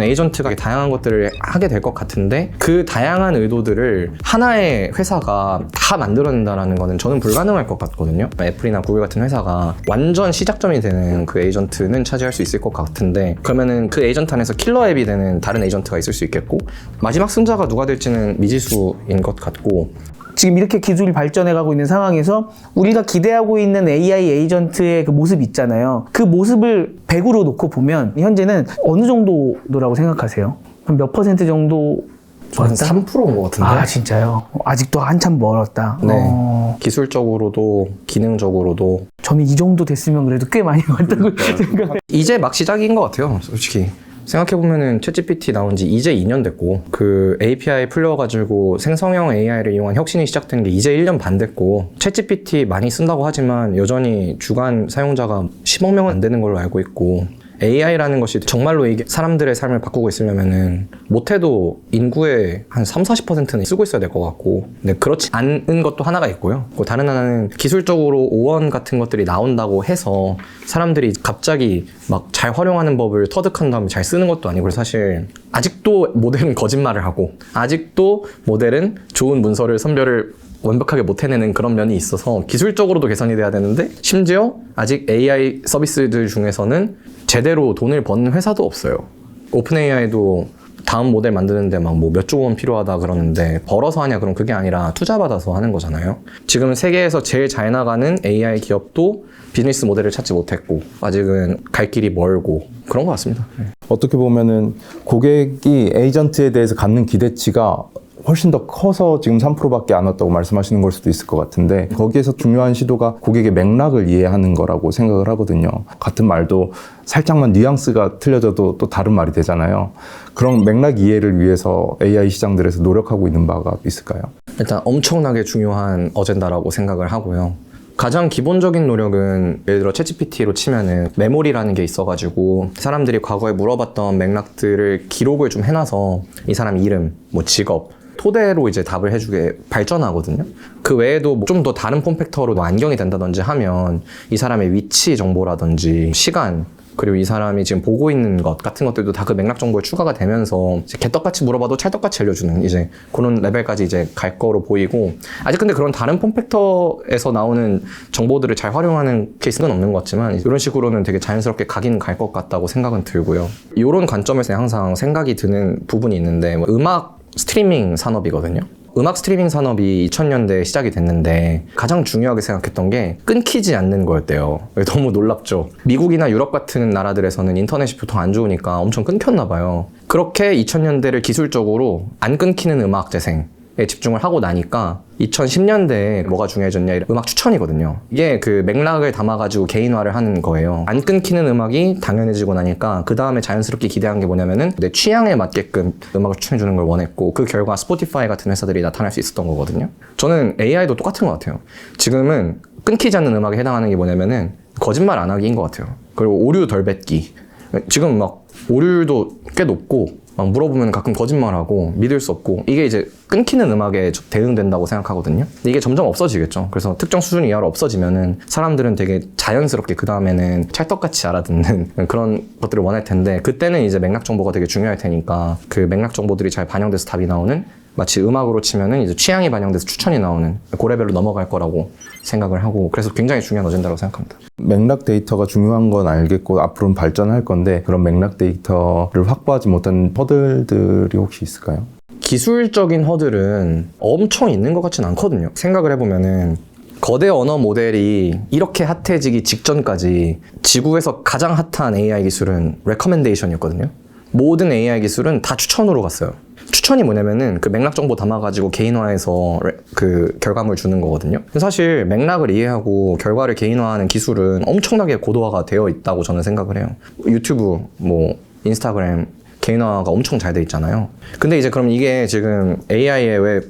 에이전트가 다양한 것들을 하게 될 것 같은데 그 다양한 의도들을 하나의 회사가 다 만들어낸다는 거는 저는 불가능할 것 같거든요. 애플이나 구글 같은 회사가 완전 시작점이 되는 그 에이전트는 차지할 수 있을 것 같은데 그러면은 그 에이전트 안에서 킬러 앱이 되는 다른 에이전트가 있을 수 있겠고 마지막 승자가 누가 될지는 미지수인 것 같고 지금 이렇게 기술이 발전해가고 있는 상황에서 우리가 기대하고 있는 AI 에이전트의 그 모습 있잖아요. 그 모습을 100으로 놓고 보면 현재는 어느 정도라고 생각하세요? 한 몇 % 정도? 한 3%인 것 같은데. 아 진짜요? 아직도 한참 멀었다. 네. 기술적으로도 기능적으로도 저는 이 정도 됐으면 그래도 꽤 많이 왔다고 생각해요. 이제 막 시작인 것 같아요, 솔직히. 생각해보면은 챗GPT 나온 지 이제 2년 됐고 그 API 풀려가지고 생성형 AI를 이용한 혁신이 시작된 게 이제 1년 반 됐고 챗GPT 많이 쓴다고 하지만 여전히 주간 사용자가 10억 명은 안 되는 걸로 알고 있고 AI라는 것이 정말로 이게 사람들의 삶을 바꾸고 있으려면은 못해도 인구의 한 30-40%는 쓰고 있어야 될 것 같고 근데 그렇지 않은 것도 하나가 있고요. 다른 하나는 기술적으로 오원 같은 것들이 나온다고 해서 사람들이 갑자기 막 잘 활용하는 법을 터득한 다음에 잘 쓰는 것도 아니고 사실 아직도 모델은 거짓말을 하고 아직도 모델은 좋은 문서를 선별을 완벽하게 못 해내는 그런 면이 있어서 기술적으로도 개선이 돼야 되는데 심지어 아직 AI 서비스들 중에서는 제대로 돈을 버는 회사도 없어요. 오픈 AI도 다음 모델 만드는데 막 뭐 몇 조 원 필요하다 그러는데 벌어서 하냐 그럼 그게 아니라 투자 받아서 하는 거잖아요. 지금 세계에서 제일 잘 나가는 AI 기업도 비즈니스 모델을 찾지 못했고 아직은 갈 길이 멀고 그런 것 같습니다. 어떻게 보면은 고객이 에이전트에 대해서 갖는 기대치가 훨씬 더 커서 지금 3%밖에 안 왔다고 말씀하시는 걸 수도 있을 것 같은데 거기에서 중요한 시도가 고객의 맥락을 이해하는 거라고 생각을 하거든요. 같은 말도 살짝만 뉘앙스가 틀려져도 또 다른 말이 되잖아요. 그런 맥락 이해를 위해서 AI 시장들에서 노력하고 있는 바가 있을까요? 일단 엄청나게 중요한 어젠다라고 생각을 하고요. 가장 기본적인 노력은 예를 들어 챗GPT로 치면은 메모리라는 게 있어가지고 사람들이 과거에 물어봤던 맥락들을 기록을 좀 해놔서 이 사람 이름, 뭐 직업 토대로 이제 답을 해주게 발전하거든요. 그 외에도 좀 더 다른 폼팩터로 안경이 된다든지 하면 이 사람의 위치 정보라든지 시간 그리고 이 사람이 지금 보고 있는 것 같은 것들도 다 그 맥락 정보에 추가가 되면서 이제 개떡같이 물어봐도 찰떡같이 알려주는 이제 그런 레벨까지 이제 갈 거로 보이고 아직 근데 그런 다른 폼팩터에서 나오는 정보들을 잘 활용하는 케이스는 없는 것 같지만 이런 식으로는 되게 자연스럽게 가긴 갈 것 같다고 생각은 들고요. 이런 관점에서 항상 생각이 드는 부분이 있는데 음악 스트리밍 산업이거든요. 음악 스트리밍 산업이 2000년대에 시작이 됐는데 가장 중요하게 생각했던 게 끊기지 않는 거였대요. 너무 놀랍죠. 미국이나 유럽 같은 나라들에서는 인터넷이 보통 안 좋으니까 엄청 끊겼나 봐요. 그렇게 2000년대를 기술적으로 안 끊기는 음악 재생에 집중을 하고 나니까 2010년대에 뭐가 중요해졌냐, 음악 추천이거든요. 이게 그 맥락을 담아가지고 개인화를 하는 거예요. 안 끊기는 음악이 당연해지고 나니까 그 다음에 자연스럽게 기대한 게 뭐냐면은 내 취향에 맞게끔 음악을 추천해주는 걸 원했고 그 결과 스포티파이 같은 회사들이 나타날 수 있었던 거거든요. 저는 AI도 똑같은 것 같아요. 지금은 끊기지 않는 음악에 해당하는 게 뭐냐면은 거짓말 안 하기인 것 같아요. 그리고 오류 덜 뱉기. 지금 막 오류도 꽤 높고 막 물어보면 가끔 거짓말하고 믿을 수 없고 이게 이제 끊기는 음악에 대응된다고 생각하거든요. 근데 이게 점점 없어지겠죠. 그래서 특정 수준 이하로 없어지면은 사람들은 되게 자연스럽게 그 다음에는 찰떡같이 알아듣는 그런 것들을 원할 텐데 그때는 이제 맥락 정보가 되게 중요할 테니까 그 맥락 정보들이 잘 반영돼서 답이 나오는 마치 음악으로 치면은 이제 취향이 반영돼서 추천이 나오는 그 레벨로 넘어갈 거라고 생각을 하고 그래서 굉장히 중요한 어젠다라고 생각합니다. 맥락 데이터가 중요한 건 알겠고 앞으로는 발전할 건데 그런 맥락 데이터를 확보하지 못한 허들들이 혹시 있을까요? 기술적인 허들은 엄청 있는 것 같진 않거든요. 생각을 해보면은 거대 언어 모델이 이렇게 핫해지기 직전까지 지구에서 가장 핫한 AI 기술은 레커멘데이션이었거든요. 모든 AI 기술은 다 추천으로 갔어요. 추천이 뭐냐면은 그 맥락 정보 담아가지고 개인화해서 그 결과물 주는 거거든요. 사실 맥락을 이해하고 결과를 개인화하는 기술은 엄청나게 고도화가 되어 있다고 저는 생각을 해요. 유튜브, 뭐 인스타그램 개인화가 엄청 잘 돼 있잖아요. 근데 이제 그럼 이게 지금 AI에 왜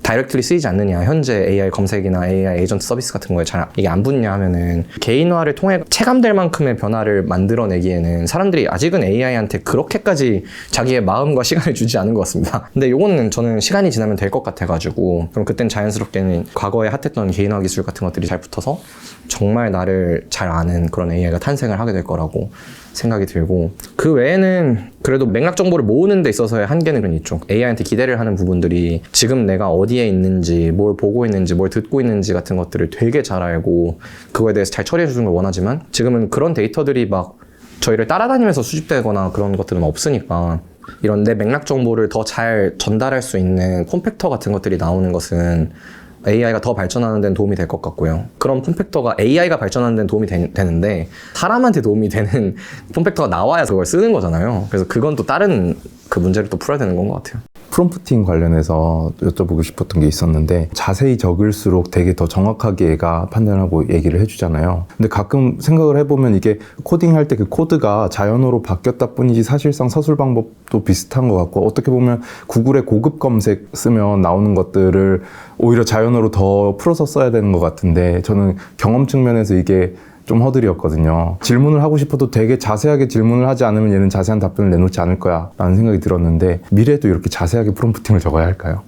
다이렉트리 쓰이지 않느냐, 현재 AI 검색이나 AI 에이전트 서비스 같은 거에 잘 이게 안 붙냐 하면은 개인화를 통해 체감될 만큼의 변화를 만들어내기에는 사람들이 아직은 AI한테 그렇게까지 자기의 마음과 시간을 주지 않은 것 같습니다. 근데 요거는 저는 시간이 지나면 될 것 같아가지고 그럼 그땐 자연스럽게는 과거에 핫했던 개인화 기술 같은 것들이 잘 붙어서 정말 나를 잘 아는 그런 AI가 탄생을 하게 될 거라고 생각이 들고, 그 외에는 그래도 맥락 정보를 모으는 데 있어서의 한계는 있죠. AI한테 기대를 하는 부분들이 지금 내가 어디에 있는지, 뭘 보고 있는지, 뭘 듣고 있는지 같은 것들을 되게 잘 알고 그거에 대해서 잘 처리해 주는 걸 원하지만 지금은 그런 데이터들이 막 저희를 따라다니면서 수집되거나 그런 것들은 없으니까 이런 내 맥락 정보를 더 잘 전달할 수 있는 폼팩터 같은 것들이 나오는 것은 AI가 더 발전하는 데는 도움이 될 것 같고요. 그런 폼팩터가 AI가 발전하는 데는 도움이 되는데 사람한테 도움이 되는 폼팩터가 나와야 그걸 쓰는 거잖아요. 그래서 그건 또 다른 그 문제를 또 풀어야 되는 건 것 같아요. 프롬프팅 관련해서 여쭤보고 싶었던 게 있었는데 자세히 적을수록 되게 더 정확하게 얘가 판단하고 얘기를 해주잖아요. 근데 가끔 생각을 해보면 이게 코딩할 때 그 코드가 자연어로 바뀌었다 뿐이지 사실상 서술 방법도 비슷한 것 같고, 어떻게 보면 구글의 고급 검색 쓰면 나오는 것들을 오히려 자연어로 더 풀어서 써야 되는 것 같은데, 저는 경험 측면에서 이게 좀 허들이었거든요. 질문을 하고 싶어도 되게 자세하게 질문을 하지 않으면 얘는 자세한 답변을 내놓지 않을 거야 라는 생각이 들었는데, 미래에도 이렇게 자세하게 프롬프팅을 적어야 할까요?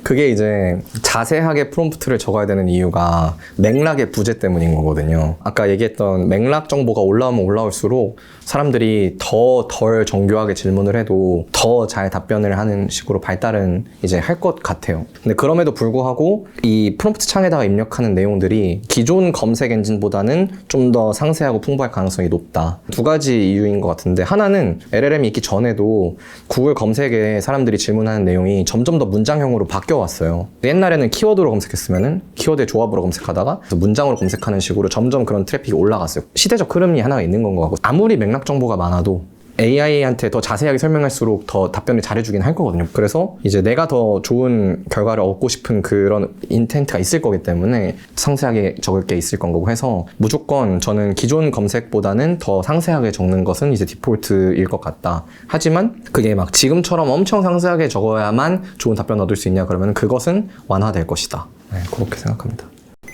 그게 이제 자세하게 프롬프트를 적어야 되는 이유가 맥락의 부재 때문인 거거든요. 아까 얘기했던 맥락 정보가 올라오면 올라올수록 사람들이 더 덜 정교하게 질문을 해도 더 잘 답변을 하는 식으로 발달은 이제 할 것 같아요. 근데 그럼에도 불구하고 이 프롬프트 창에다가 입력하는 내용들이 기존 검색 엔진보다는 좀 더 상세하고 풍부할 가능성이 높다. 두 가지 이유인 것 같은데, 하나는 LLM이 있기 전에도 구글 검색에 사람들이 질문하는 내용이 점점 더 문장형으로 바뀌어왔어요. 옛날에는 키워드로 검색했으면은 키워드의 조합으로 검색하다가 문장으로 검색하는 식으로 점점 그런 트래픽이 올라갔어요. 시대적 흐름이 하나가 있는 건 것 같고, 아무리 맥락 정보가 많아도 AI한테 더 자세하게 설명할수록 더 답변을 잘해주긴 할 거거든요. 그래서 이제 내가 더 좋은 결과를 얻고 싶은 그런 인텐트가 있을 거기 때문에 상세하게 적을 게 있을 건 거고 해서 무조건 저는 기존 검색보다는 더 상세하게 적는 것은 이제 디폴트일 것 같다. 하지만 그게 막 지금처럼 엄청 상세하게 적어야만 좋은 답변을 얻을 수 있냐 그러면 그것은 완화될 것이다. 네, 그렇게 생각합니다.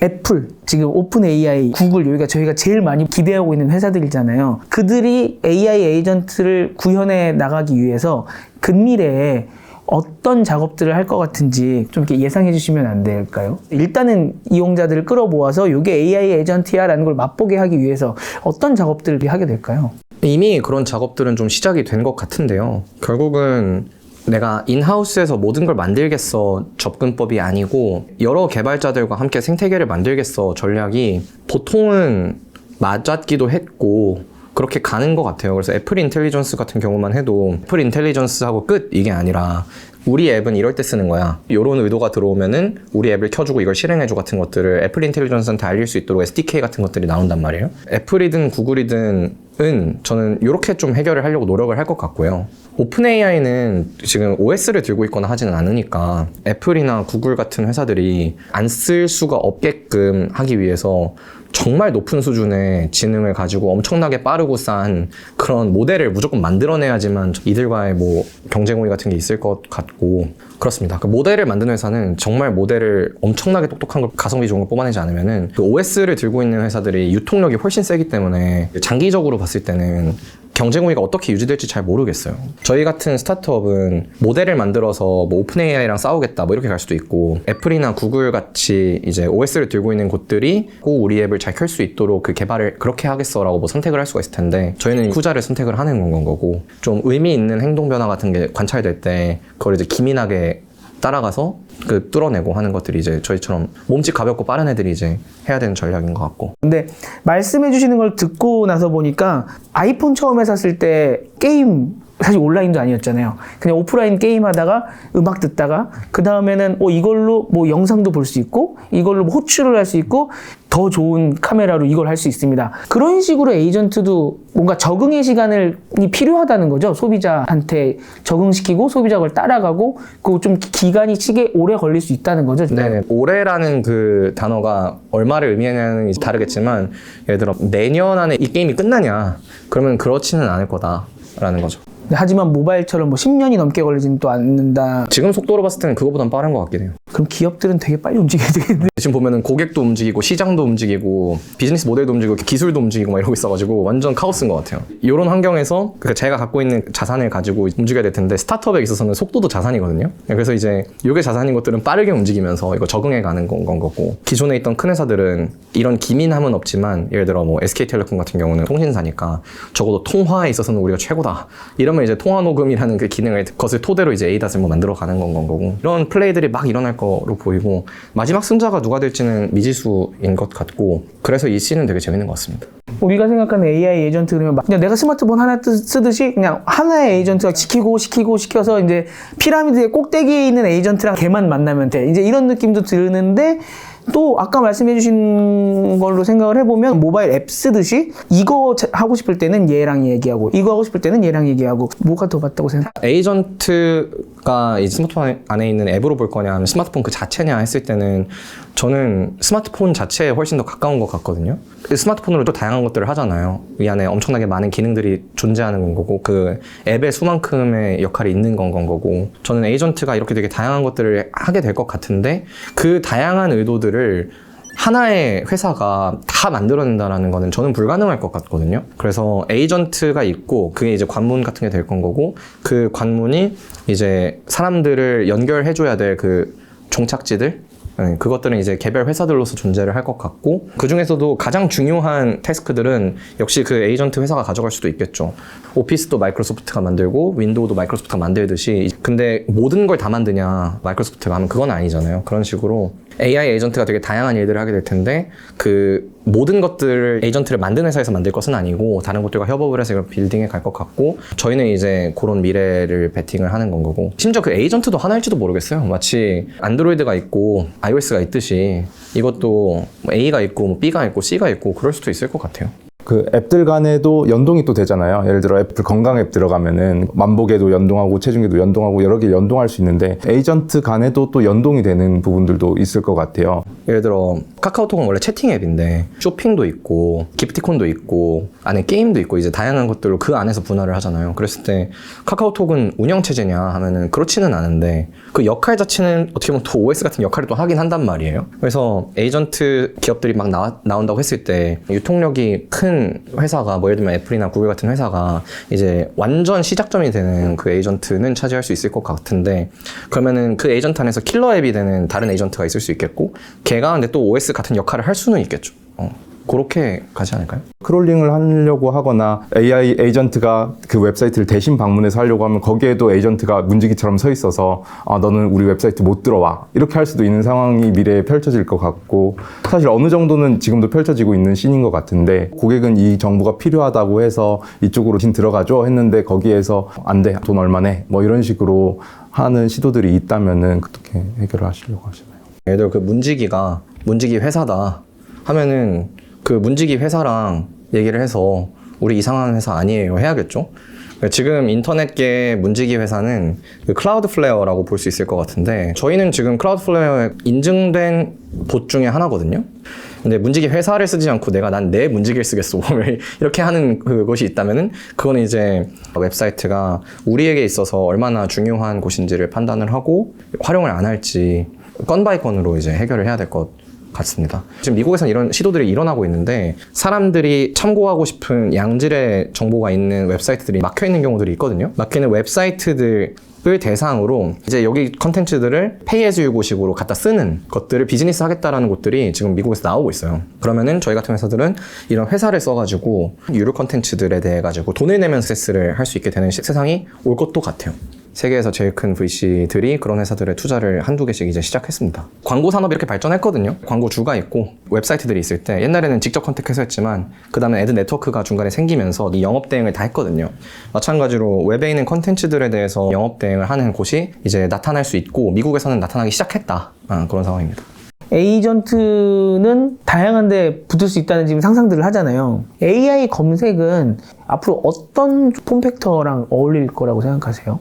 애플, 지금 오픈 AI, 구글, 여기가 저희가 제일 많이 기대하고 있는 회사들이잖아요. 그들이 AI 에이전트를 구현해 나가기 위해서 근미래에 어떤 작업들을 할 것 같은지 좀 이렇게 예상해 주시면 안 될까요? 일단은 이용자들을 끌어모아서 이게 AI 에이전트야 라는 걸 맛보게 하기 위해서 어떤 작업들을 하게 될까요? 이미 그런 작업들은 좀 시작이 된 것 같은데요. 결국은 내가 인하우스에서 모든 걸 만들겠어 접근법이 아니고 여러 개발자들과 함께 생태계를 만들겠어 전략이 보통은 맞았기도 했고 그렇게 가는 것 같아요. 그래서 애플 인텔리전스 같은 경우만 해도 애플 인텔리전스하고 끝 이게 아니라 우리 앱은 이럴 때 쓰는 거야. 이런 의도가 들어오면은 우리 앱을 켜주고 이걸 실행해줘 같은 것들을 애플 인텔리전스한테 알릴 수 있도록 SDK 같은 것들이 나온단 말이에요. 애플이든 구글이든 저는 이렇게 좀 해결을 하려고 노력을 할 것 같고요. 오픈 AI는 지금 OS를 들고 있거나 하지는 않으니까 애플이나 구글 같은 회사들이 안 쓸 수가 없게끔 하기 위해서 정말 높은 수준의 지능을 가지고 엄청나게 빠르고 싼 그런 모델을 무조건 만들어내야지만 이들과의 뭐 경쟁우위 같은 게 있을 것 같고 그렇습니다. 그 모델을 만드는 회사는 정말 모델을 엄청나게 똑똑한 걸 가성비 좋은 걸 뽑아내지 않으면은 그 OS를 들고 있는 회사들이 유통력이 훨씬 세기 때문에 장기적으로 봤을 때는 경쟁 우위가 어떻게 유지될지 잘 모르겠어요. 저희 같은 스타트업은 모델을 만들어서 뭐 오픈 AI랑 싸우겠다 뭐 이렇게 갈 수도 있고 애플이나 구글 같이 이제 OS를 들고 있는 곳들이 꼭 우리 앱을 잘 켤 수 있도록 그 개발을 그렇게 하겠어라고 뭐 선택을 할 수가 있을 텐데 저희는 후자를 선택을 하는 건 거고 좀 의미 있는 행동 변화 같은 게 관찰될 때 그걸 이제 기민하게 따라가서 그 뚫어내고 하는 것들이 이제 저희처럼 몸집 가볍고 빠른 애들이 이제 해야 되는 전략인 것 같고. 근데 말씀해 주시는 걸 듣고 나서 보니까 아이폰 처음에 샀을 때 게임 사실 온라인도 아니었잖아요. 그냥 오프라인 게임 하다가 음악 듣다가 그 다음에는 이걸로 뭐 영상도 볼 수 있고 이걸로 뭐 호출을 할 수 있고 더 좋은 카메라로 이걸 할 수 있습니다. 그런 식으로 에이전트도 뭔가 적응의 시간이 필요하다는 거죠. 소비자한테 적응시키고 소비자가 그걸 따라가고 그 좀 기간이 시계 오래 걸릴 수 있다는 거죠. 네, 올해라는 그 단어가 얼마를 의미하냐는 다르겠지만 예를 들어 내년 안에 이 게임이 끝나냐 그러면 그렇지는 않을 거다라는 거죠. 하지만 모바일처럼 뭐 10년이 넘게 걸리지는 또 않는다. 지금 속도로 봤을 때는 그거보단 빠른 것 같긴 해요. 그럼 기업들은 되게 빨리 움직여야 되겠는데. 지금 보면은 고객도 움직이고 시장도 움직이고 비즈니스 모델도 움직이고 기술도 움직이고 막 이러고 있어가지고 완전 카오스인 것 같아요. 이런 환경에서 그러니까 제가 갖고 있는 자산을 가지고 움직여야 될 텐데 스타트업에 있어서는 속도도 자산이거든요. 그래서 이제 이게 자산인 것들은 빠르게 움직이면서 이거 적응해 가는 건 거고, 기존에 있던 큰 회사들은 이런 기민함은 없지만 예를 들어 뭐 SK텔레콤 같은 경우는 통신사니까 적어도 통화에 있어서는 우리가 최고다 이러면 이제 통화 녹음이라는 그 기능을 그것을 토대로 이제 ADAS를 뭐 만들어 가는 건 거고, 이런 플레이들이 막 일어날 거로 보이고 마지막 승자가 누가 될지는 미지수인 것 같고, 그래서 이 씬은 되게 재밌는 것 같습니다. 우리가 생각하는 AI 에이전트 그러면 그냥 내가 스마트폰 하나 쓰듯이 그냥 하나의 에이전트가 시켜서 이제 피라미드의 꼭대기에 있는 에이전트랑 걔만 만나면 돼. 이제 이런 느낌도 드는데, 또 아까 말씀해 주신 걸로 생각을 해보면 모바일 앱 쓰듯이 이거 하고 싶을 때는 얘랑 얘기하고 이거 하고 싶을 때는 얘랑 얘기하고, 뭐가 더 맞다고 생각해요? 에이전트가 이 스마트폰 안에 있는 앱으로 볼 거냐 아니면 스마트폰 그 자체냐 했을 때는 저는 스마트폰 자체에 훨씬 더 가까운 것 같거든요. 스마트폰으로 또 다양한 것들을 하잖아요. 이 안에 엄청나게 많은 기능들이 존재하는 건 거고, 그 앱의 수만큼의 역할이 있는 건 거고, 저는 에이전트가 이렇게 되게 다양한 것들을 하게 될 것 같은데 그 다양한 의도들을 하나의 회사가 다 만들어낸다는 거는 저는 불가능할 것 같거든요. 그래서 에이전트가 있고 그게 이제 관문 같은 게 될 건 거고, 그 관문이 이제 사람들을 연결해줘야 될 그 종착지들, 그것들은 이제 개별 회사들로서 존재를 할 것 같고, 그 중에서도 가장 중요한 태스크들은 역시 그 에이전트 회사가 가져갈 수도 있겠죠. 오피스도 마이크로소프트가 만들고 윈도우도 마이크로소프트가 만들듯이, 근데 모든 걸 다 만드냐 마이크로소프트가 하면 그건 아니잖아요. 그런 식으로 AI 에이전트가 되게 다양한 일들을 하게 될 텐데, 그 모든 것들을 에이전트를 만든 회사에서 만들 것은 아니고 다른 곳들과 협업을 해서 이걸 빌딩해 갈 것 같고, 저희는 이제 그런 미래를 베팅을 하는 건 거고, 심지어 그 에이전트도 하나일지도 모르겠어요. 마치 안드로이드가 있고 iOS가 있듯이 이것도 A가 있고 뭐 B가 있고 C가 있고 그럴 수도 있을 것 같아요. 그 앱들 간에도 연동이 또 되잖아요. 예를 들어 애플 건강 앱 들어가면은 만복에도 연동하고 체중계도 연동하고 여러 개 연동할 수 있는데, 에이전트 간에도 또 연동이 되는 부분들도 있을 것 같아요. 예를 들어 카카오톡은 원래 채팅 앱인데 쇼핑도 있고 기프티콘도 있고 안에 게임도 있고 이제 다양한 것들로 그 안에서 분할을 하잖아요. 그랬을 때 카카오톡은 운영체제냐 하면은 그렇지는 않은데 그 역할 자체는 어떻게 보면 또 OS 같은 역할을 또 하긴 한단 말이에요. 그래서 에이전트 기업들이 막 나온다고 했을 때 유통력이 큰 회사가 뭐 예를 들면 애플이나 구글 같은 회사가 이제 완전 시작점이 되는 그 에이전트는 차지할 수 있을 것 같은데, 그러면은 그 에이전트 안에서 킬러 앱이 되는 다른 에이전트가 있을 수 있겠고, 걔가 근데 또 OS 같은 역할을 할 수는 있겠죠. 그렇게 가지 않을까요? 크롤링을 하려고 하거나 AI 에이전트가 그 웹사이트를 대신 방문해서 하려고 하면 거기에도 에이전트가 문지기처럼 서 있어서 너는 우리 웹사이트 못 들어와, 이렇게 할 수도 있는 상황이 미래에 펼쳐질 것 같고, 사실 어느 정도는 지금도 펼쳐지고 있는 씬인 것 같은데, 고객은 이 정보가 필요하다고 해서 이쪽으로 들어가죠 했는데 거기에서 안 돼, 돈 얼마네, 뭐 이런 식으로 하는 시도들이 있다면은 어떻게 해결을 하시려고 하시나요? 예를 들어 그 문지기가 문지기 회사다 하면은 그 문지기 회사랑 얘기를 해서 우리 이상한 회사 아니에요 해야겠죠. 지금 인터넷계 문지기 회사는 그 클라우드플레어라고 볼 수 있을 것 같은데, 저희는 지금 클라우드플레어에 인증된 봇 중에 하나거든요. 근데 문지기 회사를 쓰지 않고 난 내 문지기를 쓰겠어 이렇게 하는 그것이 있다면은 그거는 이제 웹사이트가 우리에게 있어서 얼마나 중요한 곳인지를 판단을 하고 활용을 안 할지 건 바이 건으로 이제 해결을 해야 될 것 같습니다. 지금 미국에서는 이런 시도들이 일어나고 있는데, 사람들이 참고하고 싶은 양질의 정보가 있는 웹사이트들이 막혀있는 경우들이 있거든요. 막혀있는 웹사이트들을 대상으로 이제 여기 컨텐츠들을 페이 애즈 유고식으로 갖다 쓰는 것들을 비즈니스 하겠다라는 곳들이 지금 미국에서 나오고 있어요. 그러면은 저희 같은 회사들은 이런 회사를 써가지고 유료 컨텐츠들에 대해 가지고 돈을 내면서 액세스를 할 수 있게 되는 세상이 올 것도 같아요. 세계에서 제일 큰 VC들이 그런 회사들의 투자를 한두 개씩 이제 시작했습니다. 광고 산업이 이렇게 발전했거든요. 광고주가 있고 웹사이트들이 있을 때 옛날에는 직접 컨택해서 했지만 그 다음에 애드 네트워크가 중간에 생기면서 이 영업 대행을 다 했거든요. 마찬가지로 웹에 있는 컨텐츠들에 대해서 영업 대행을 하는 곳이 이제 나타날 수 있고 미국에서는 나타나기 시작했다. 그런 상황입니다. 에이전트는 다양한 데 붙을 수 있다는 지금 상상들을 하잖아요. AI 검색은 앞으로 어떤 폼팩터랑 어울릴 거라고 생각하세요?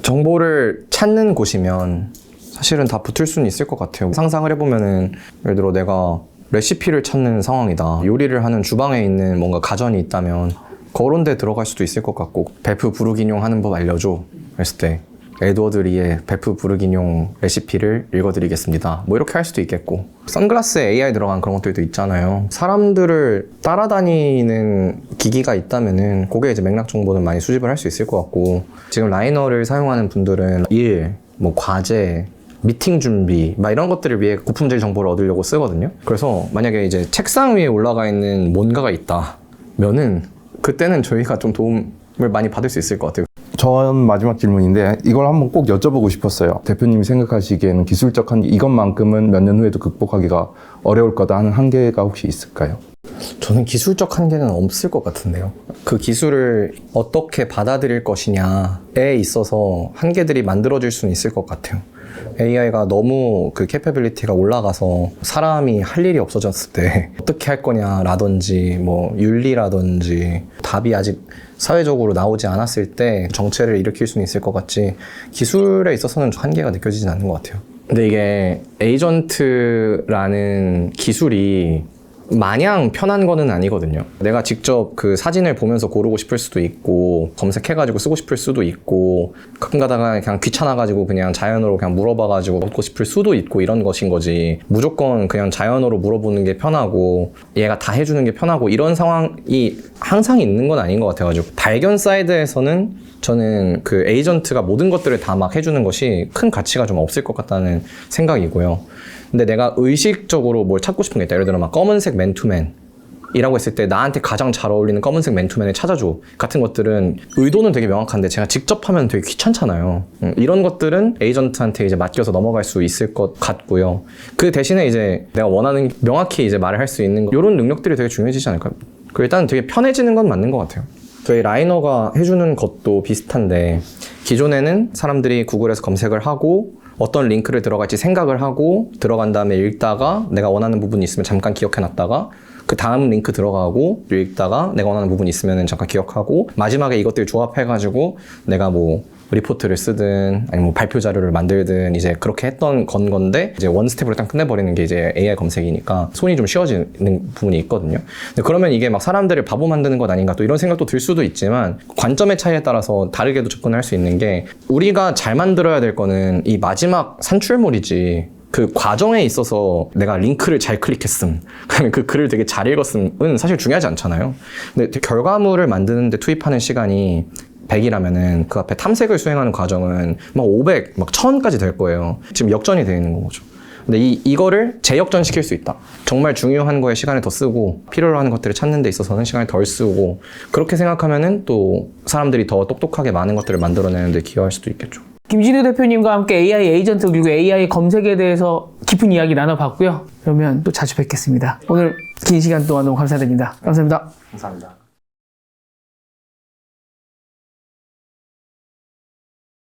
정보를 찾는 곳이면 사실은 다 붙을 수는 있을 것 같아요. 상상을 해보면은 예를 들어 내가 레시피를 찾는 상황이다. 요리를 하는 주방에 있는 뭔가 가전이 있다면 그런 데 들어갈 수도 있을 것 같고, 베프 부르기뇽 하는 법 알려줘 했을 때 에드워드 리의 베프 부르기뇽 레시피를 읽어드리겠습니다. 뭐 이렇게 할 수도 있겠고, 선글라스에 AI 들어간 그런 것들도 있잖아요. 사람들을 따라다니는 기기가 있다면은 그게 이제 맥락 정보는 많이 수집을 할 수 있을 것 같고, 지금 라이너를 사용하는 분들은 일, 뭐 과제, 미팅 준비 막 이런 것들을 위해 고품질 정보를 얻으려고 쓰거든요. 그래서 만약에 이제 책상 위에 올라가 있는 뭔가가 있다면은 그때는 저희가 좀 도움을 많이 받을 수 있을 것 같아요. 전 마지막 질문인데 이걸 한번 꼭 여쭤보고 싶었어요. 대표님이 생각하시기에는 기술적 한계, 이것만큼은 몇 년 후에도 극복하기가 어려울 거다 하는 한계가 혹시 있을까요? 저는 기술적 한계는 없을 것 같은데요. 그 기술을 어떻게 받아들일 것이냐에 있어서 한계들이 만들어질 수는 있을 것 같아요. AI가 너무 그 캐퍼빌리티가 올라가서 사람이 할 일이 없어졌을 때 어떻게 할 거냐라든지 뭐 윤리라든지 답이 아직 사회적으로 나오지 않았을 때 정체를 일으킬 수는 있을 것 같지, 기술에 있어서는 한계가 느껴지진 않는 것 같아요. 근데 이게 에이전트라는 기술이 마냥 편한 거는 아니거든요. 내가 직접 그 사진을 보면서 고르고 싶을 수도 있고, 검색해가지고 쓰고 싶을 수도 있고, 가끔 가다가 그냥 귀찮아가지고 그냥 자연어로 그냥 물어봐가지고 얻고 싶을 수도 있고, 이런 것인 거지. 무조건 그냥 자연어로 물어보는 게 편하고 얘가 다 해주는 게 편하고 이런 상황이 항상 있는 건 아닌 것 같아가지고, 발견 사이드에서는 저는 그 에이전트가 모든 것들을 다 막 해주는 것이 큰 가치가 좀 없을 것 같다는 생각이고요. 근데 내가 의식적으로 뭘 찾고 싶은 게 있다. 예를 들어 막 검은색 맨투맨 이라고 했을 때 나한테 가장 잘 어울리는 검은색 맨투맨을 찾아줘 같은 것들은 의도는 되게 명확한데 제가 직접 하면 되게 귀찮잖아요. 이런 것들은 에이전트한테 이제 맡겨서 넘어갈 수 있을 것 같고요. 그 대신에 이제 내가 원하는 명확히 이제 말을 할 수 있는 이런 능력들이 되게 중요해지지 않을까요? 그 일단 되게 편해지는 건 맞는 것 같아요. 저희 라이너가 해주는 것도 비슷한데, 기존에는 사람들이 구글에서 검색을 하고 어떤 링크를 들어갈지 생각을 하고 들어간 다음에 읽다가 내가 원하는 부분이 있으면 잠깐 기억해놨다가 그 다음 링크 들어가고 읽다가 내가 원하는 부분이 있으면 잠깐 기억하고 마지막에 이것들 조합해가지고 내가 뭐 리포트를 쓰든 아니면 뭐 발표 자료를 만들든 이제 그렇게 했던 건데, 이제 원 스텝으로 딱 끝내버리는 게 이제 AI 검색이니까 손이 좀 쉬워지는 부분이 있거든요. 근데 그러면 이게 막 사람들을 바보 만드는 것 아닌가 또 이런 생각도 들 수도 있지만, 관점의 차이에 따라서 다르게도 접근을 할 수 있는 게, 우리가 잘 만들어야 될 거는 이 마지막 산출물이지 그 과정에 있어서 내가 링크를 잘 클릭했음, 그 글을 되게 잘 읽었음은 사실 중요하지 않잖아요. 근데 결과물을 만드는데 투입하는 시간이 100이라면은 그 앞에 탐색을 수행하는 과정은 막 500, 막 1000까지 될 거예요. 지금 역전이 되어 있는 거죠. 근데 이거를 재역전 시킬 수 있다. 정말 중요한 거에 시간을 더 쓰고 필요로 하는 것들을 찾는 데 있어서는 시간을 덜 쓰고, 그렇게 생각하면은 또 사람들이 더 똑똑하게 많은 것들을 만들어내는 데 기여할 수도 있겠죠. 김진우 대표님과 함께 AI 에이전트 그리고 AI 검색에 대해서 깊은 이야기 나눠봤고요. 그러면 또 자주 뵙겠습니다. 오늘 긴 시간 동안 너무 감사드립니다. 감사합니다. 감사합니다.